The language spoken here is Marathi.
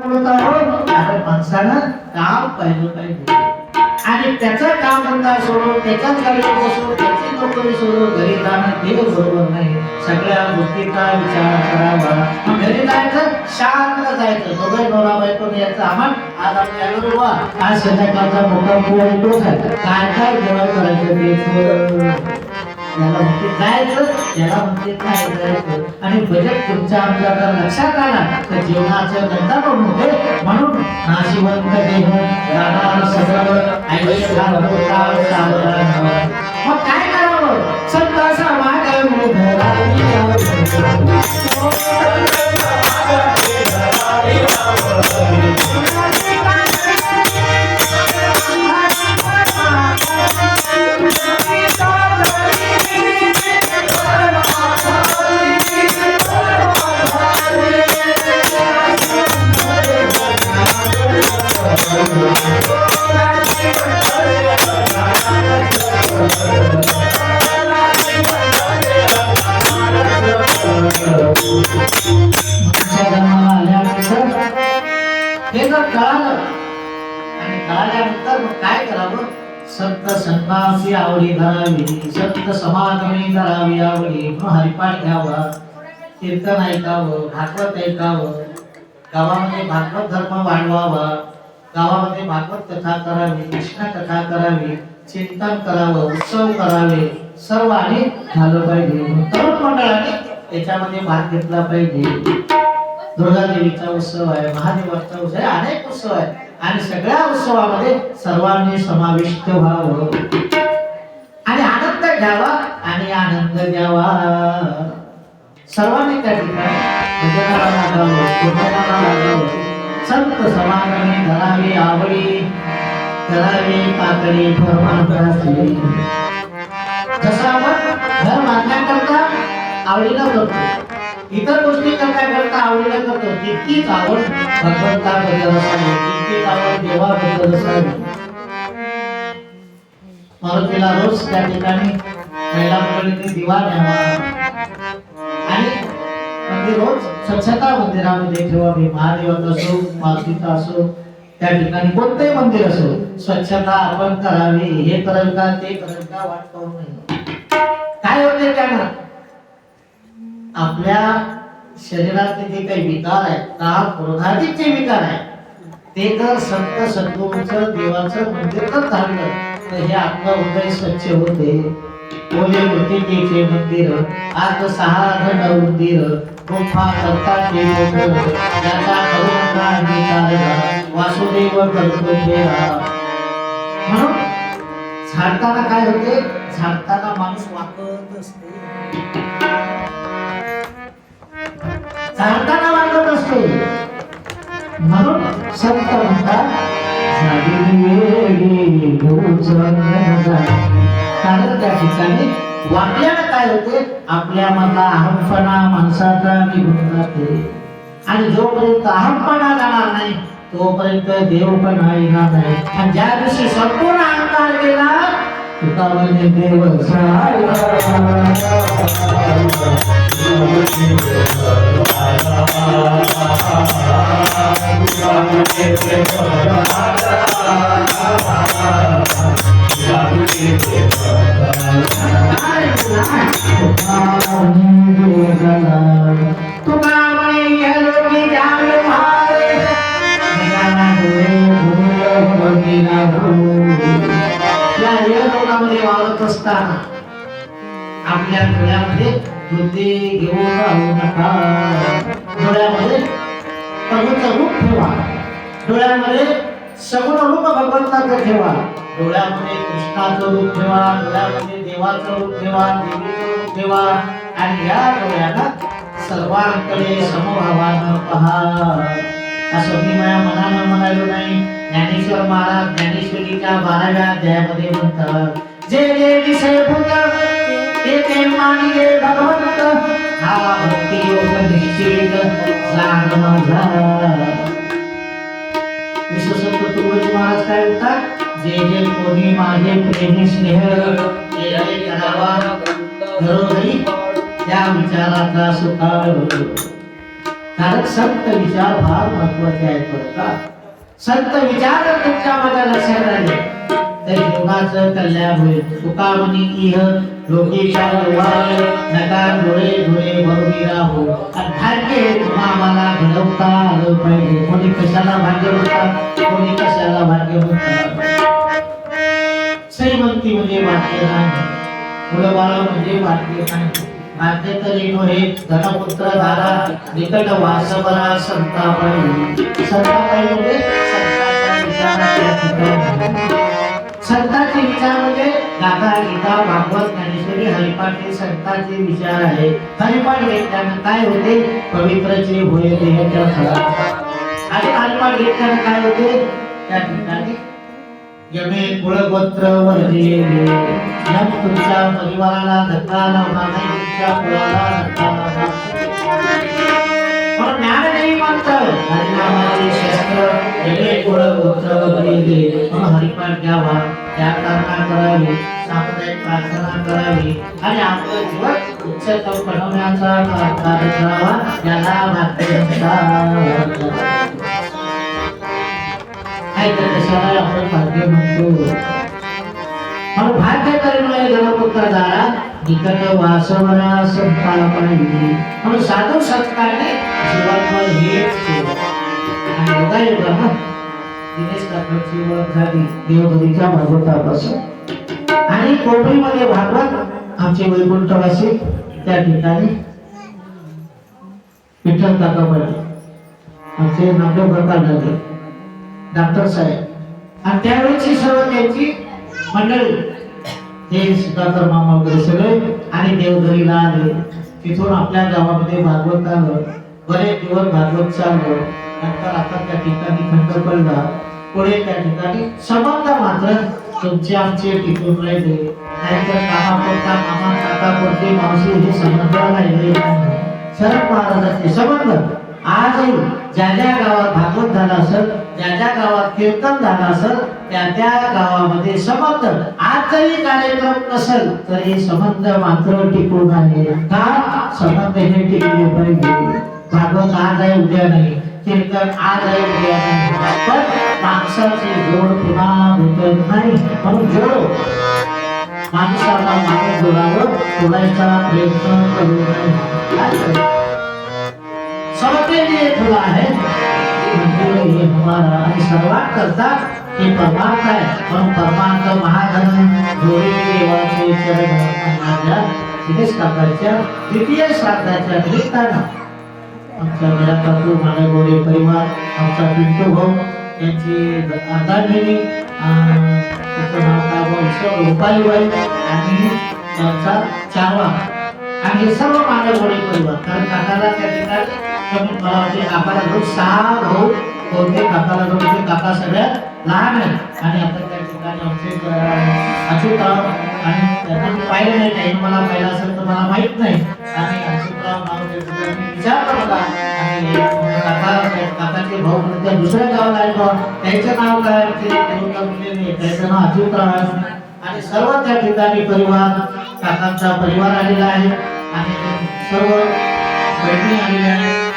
माणसानं काम पाहिलं पाहिजे आणि त्याचं काम धंदा सोडून त्याच्याच गाडीवर बसून त्याची नोकरी सोडून घरी जाणं हे बरोबर नाही. सगळ्या गोष्टीचा विचार करावा. घरी जायचं शांत जायचं. दोघे नवरा बायको यायचं आम्हाला आज आपल्यावर उभा आज संध्याकाळचा मोठा पोळी काय काय जेवण करायचं ते याला म्हणते जायचं याला म्हणते काय जायचं. आणि बजेट तुमच्या आमच्या जर लक्षात आला तर जीवनाचं गंता पण होते. म्हणून नाशिवंत देह राहणार सगळं आयुष्यात होता सावधान. मग काय करावं संत समागम धरावी काय करावं. संत संतांची आवडी धरावी. संत समागमी करावी आवडी. हरिपाठ घ्यावा. कीर्तन ऐकावं. भागवत ऐकावं. गावामध्ये भागवत धर्म वाढवावा. गावामध्ये भागवत कथा करावी. कृष्ण कथा करावी. चिंतन करावं. उत्सव करावे. सर्वांनी झालं पाहिजे. तरुण मंडळाने त्याच्यामध्ये भाग घेतला पाहिजे. दुर्गा देवीचा उत्सव आहे. महादेवाचा उत्सव आहे. अनेक उत्सव आहे आणि सगळ्या उत्सवामध्ये सर्वांनी समाविष्ट व्हावं आणि आनंद घ्यावा आणि आनंद द्यावा. सर्वांनी त्या ठिकाणी भजनाला लागावं. कीर्तनाला लागावं. संत समागमी धरावी आवडी. करावी काकडी फरमान करावी. जसं आपण घर बांधण्याकरता आवडीनं करतो. इतर गोष्टी करता आवडीला करतो. तितकीच आवड भगवंताबद्दल असावी. तितकीच आवड देवाबद्दल असावी. मारुतीला रोज त्या ठिकाणी महिलांकडे दिवा न्यावा आणि म्हणजे रोज स्वच्छता मंदिरामध्ये ठेवावी. महादेवाचा असो मारुतीचा असो त्या ठिकाणी कोणतेही मंदिर असो स्वच्छता आपण करावी. हे करेल का ते करेल का वाट पाहू नये. काय होते त्यानं आपल्या शरीरातले जे काही विकार आहेत काम क्रोधाधिक जे विकार आहेत ते जर संत सद्गुरूंचं देवाचं मंदिर जर धाडलं तर हे आपलं हृदय स्वच्छ होते. ओले होते ते मंदिर आज 6 घन उंदीर गुफा करता ते याचा करुणा अंगीकारला वासुदेव करतो फेरा. म्हणून झाडताना काय होते. झाडताना माणूस वाकत असते. झाडताना वाकत असते. म्हणून संत म्हणतात कारण त्या ठिकाणी वाकल्यानं काय होते आपल्या मधला अहमपणा माणसाचा निघून जाते आणि जोपर्यंत अहमपणा जाणार नाही तोपर्यंत देवपणा येणार नाही. आणि ज्या दिवशी संपूर्ण अहंकार गेला तुकावने देव असताना आपल्या डोळ्यामध्ये बुद्धी घेऊन राहू नका. डोळ्यामध्ये प्रभूचं रूप ठेवा. डोळ्यामध्ये सगुण रूप भगवंताचं ठेवा. डोळ्यामध्ये कृष्णाचं रूप ठेवा. डोळ्यामध्ये देवाचं रूप ठेवा. देवीचं रूप ठेवा आणि या डोळ्याला सर्वांकडे समभावानं पहा. असं मी माझ्या मनानं म्हणालो नाही. ज्ञानेश्वर महाराज ज्ञानेश्वरीच्या 12व्या अध्यायामध्ये म्हणतात जे जे विषय भूत ते ते मानिले भगवंत हा भक्ती योग निश्चित जाण माझा. विश्वसंत तुकोजी महाराज काय म्हणतात जे जे कोणी माझे प्रेमी स्नेह केले करावा घरोघरी त्या विचाराचा सुकाळ कारण संत विचार फार महत्वाचे आहेत बरं का. संत विचार जर तुमच्या माझ्या लक्षात राहिले तर जीवनाचं कल्याण होईल. तुका म्हणी इह लोकीच्या लोवाल नका डोळे डोळे भरून राहू. भाग्य हे तुम्हा मला घडवता आलं पाहिजे. कोणी कशाला भाग्य होतात, कोणी कशाला भाग्य होतात. श्रीमंती म्हणजे भाग्य नाही, मुलं बाळ म्हणजे भाग्य नाही. भाग्य तर येणो हे धनपुत्र धारा निकट वास बरा संता पाहिजे. संता पाहिजे म्हणजे संतांच्या विचारात. संतांचे विचार म्हणजे गाथा गीता भागवत ज्ञानेश्वरी हरिपाठ हे संतांचे विचार आहे. हरिपाठ घेतल्यानं काय होते, पवित्रचे होय देहाच्या फळा. आणि हरिपाठ घेतल्यानं काय होते, त्या ठिकाणी यमे कुळगोत्र वर्जे यम तुमच्या परिवाराला धक्का लावणार नाही, तुमच्या कुळाला धक्का लावणार पण ज्ञान नाही म्हणतं. हरिनामाचे शस्त्र यमे कुळगोत्र वर्जे म्हणून हरिपाठ घ्यावा, त्यागधारणा करावी, सामुदायिक प्रार्थना करावी आणि आपलं जीवन उच्चतम बनवण्याचा कार्य करावा. याला भाग्य म्हणतात. कशाला आपण भाग्य म्हणतो. म्हणून भाग्य करणं धनपुत्र दारा निकट वासवरा संता पाहिजे. म्हणून साधू संस्कारने जीवनभर हेच केलं. आणि योगायोगानं दिनेश काकांची ओळख झाली देवघरीच्या भागवतापासून. आणि कोपरीमध्ये भागवत आमचे वैकुंठवासी त्या ठिकाणी विठ्ठल काका पडले, आमचे नामदेव काका झाले डॉक्टर साहेब. आणि त्यावेळेची सर्व त्यांची मंडळी हे सुधाकर मामा वगैरे सगळे आणि देवघरीला आले. तिथून आपल्या गावामध्ये भागवत आलं. बरेच दिवस भागवत चाललं. नंतर आता त्या ठिकाणी खंड पडला. पुढे त्या ठिकाणी संबंध मात्र तुमचे आमचे टिकून राहिले. नाहीतर कामापुरता मामा काकापुरते मावशी हे संबंध राहिले. शरद महाराजांचे संबंध आजही ज्या ज्या गावात भागवत झाला असेल, ज्या ज्या गावात कीर्तन झालं असेल, त्या त्या गावामध्ये संबंध आज जरी कार्यक्रम नसेल तरी संबंध मात्र टिकून आहे. का संबंध हे टिकले पाहिजे. भागवत आज आहे उद्या नाही, कीर्तन आज आहे उद्या नाही, पण माणसाची जोड पुन्हा भेटत नाही. म्हणून जोड माणसाला माणूस जोडावं, जोडायचा प्रयत्न करू नये. सबके लिए खुला है, ये हमारा आणि सर्वात करता हे परमार्थ आहे. म्हणून परमार्थ महाधन जोडी देवाचे चरण माझ्या दिनेश काकांच्या द्वितीय श्राद्धाच्या निमित्तानं आमच्या घरात माझा गोडे परिवार, आमचा पिंटू भाऊ यांची अर्धांगिनी, त्याचं नाव काय रुपालीबाई आणि त्यांचा चारवा आणि हे सर्व माझ्या गोडे परिवार. कारण काकाला त्या ठिकाणी कमी मला वाटते काकाला रोज 6 भाऊ होते. काकाला रोज काका सगळ्यात लहान आहे. आणि आता त्या ठिकाणी आमचे अच्युतराव आणि त्यांना मी पाहिलं नाही, काही मला पाहिलं असेल तर मला माहित नाही. आणि अच्युतराव नाव विचारलं मला आणि काकाचे भाऊ त्या दुसऱ्या गावाला आहे बा, त्याचं नाव काय त्याचं नाव अच्युतराव. आणि सर्व त्या ठिकाणी परिवार काकांचा परिवार आलेला आहे आणि सर्व बहिणी आलेल्या आहेत.